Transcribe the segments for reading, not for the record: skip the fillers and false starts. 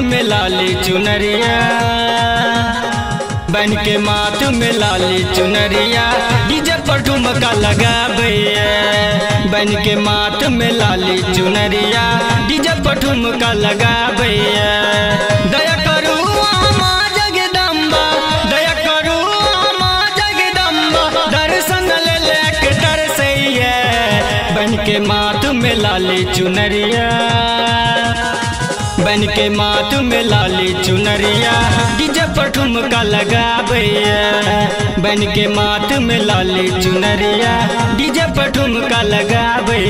में लाली चुनरिया, बन के माथ में लाली चुनरिया, डीजे पर ठुमका लगावे। बन के माथ में लाली चुनरिया, डीजे पर ठुमका लगावे। दया करू माँ जगदम्बा, दया करू माँ जगदम्बा, दर्शन ले लेके तरसैया। बन के माथ में लाली चुनरिया, बन के माथ में लाली चुनरिया, डीजे पर ठुमका लगावे। बन के माथ में लाली चुनरिया, डीजे पर ठुमका लगावे।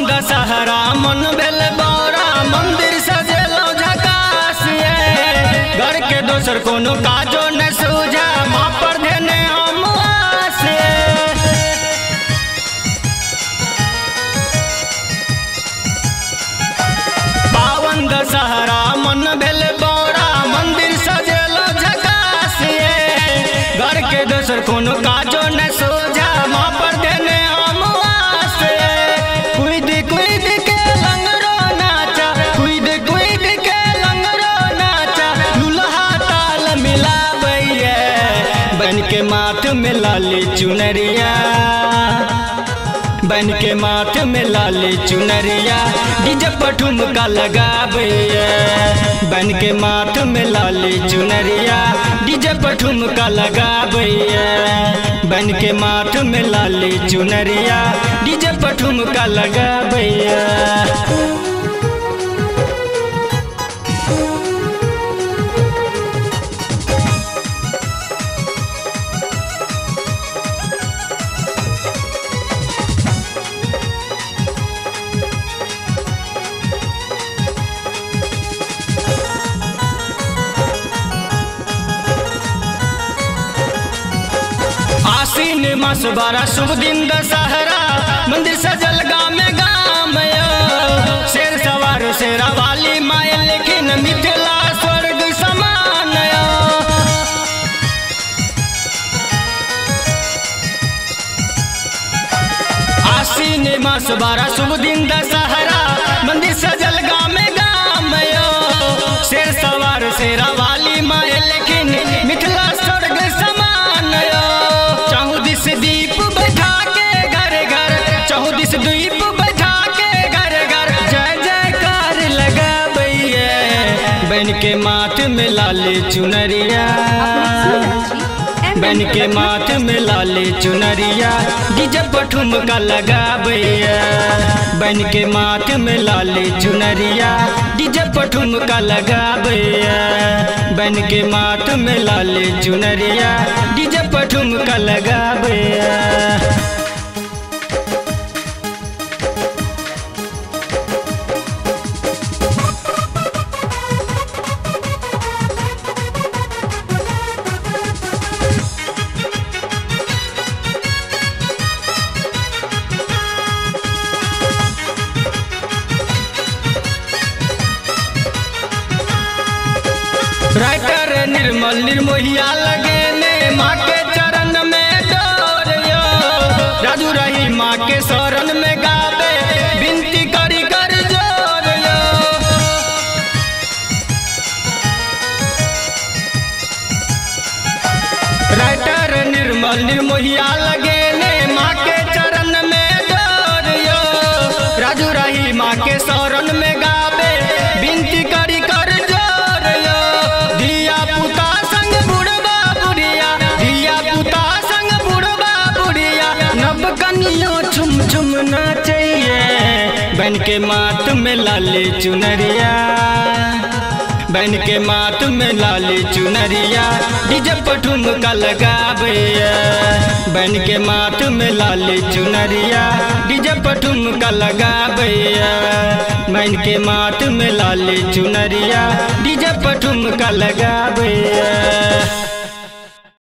दशहरा मन बेल बौरा, मंदिर सजेलो झकास। घर के दोसर कोनो काजो न सूझा, माँ पर देने हम आस। पावन दशहरा मन बेल बौरा, मंदिर सजेलो झकास। घर के दोसर कोनो काजो न सूझा, माँ पर देने हम आस। कुद के लंगरो नाचा, कुद के लंगरो नाचा, दुल्हा ताल मिलावैया। बन के माथ में लाली चुनरिया, बन के माथ में लाली चुनरिया, डीजे पर ठुमका लगावे। बन के माथ में लाली चुनरिया, डीजे पर ठुमका लगावे। बन के माथ में लाली चुनरिया, डीजे पर ठुमका लगावे। आसीन मास बारा शुभ दिन दशहरा, मंदिर सजल गाँव में गाम। शेर सवार शेरा वाली माय, लेकिन मिथिला स्वर्ग समान। आसीन मास बारा शुभ दिन दशहरा, मंदिर सजल गाँव में गाम। शेर सवार शेरा वाली माय, लेकिन मिथिला स्वर्ग समान। दीप बैठा के घर घर, चौदिस दीप बैठा के घर घर, जय जयकार लगावैया। बन के माथ में लाली चुनरिया, बन के माथ में लाली चुनरिया, डीजे पर ठुमका लगावैया। बन के माथ में लाली चुनरिया, डीजे पर ठुमका लगावैया। बन के माथ में लाली चुनरिया, डीजे पर ठुमका लगावैया। राइटर निर्मल निर्मोहिया लगे ने, माँ के चरण में डोरियो। राजू रही माँ के शरण में गावे, विनती करी कर जोरियो। राइटर निर्मल निर्मोहिया लगे ने, माँ के चरण में डोरियो। राजू रही माँ के शरण में गावे, विनती करी कर छुम छुम नाचैया। बन के माथ में लाली चुनरिया, बन के माथ में लाली चुनरिया, डीजे पर ठुमका लगावे। बन के माथ में लाली चुनरिया, डीजे पर ठुमका लगावे। बन के माथ में लाली चुनरिया, डीजे पर ठुमका लगावे।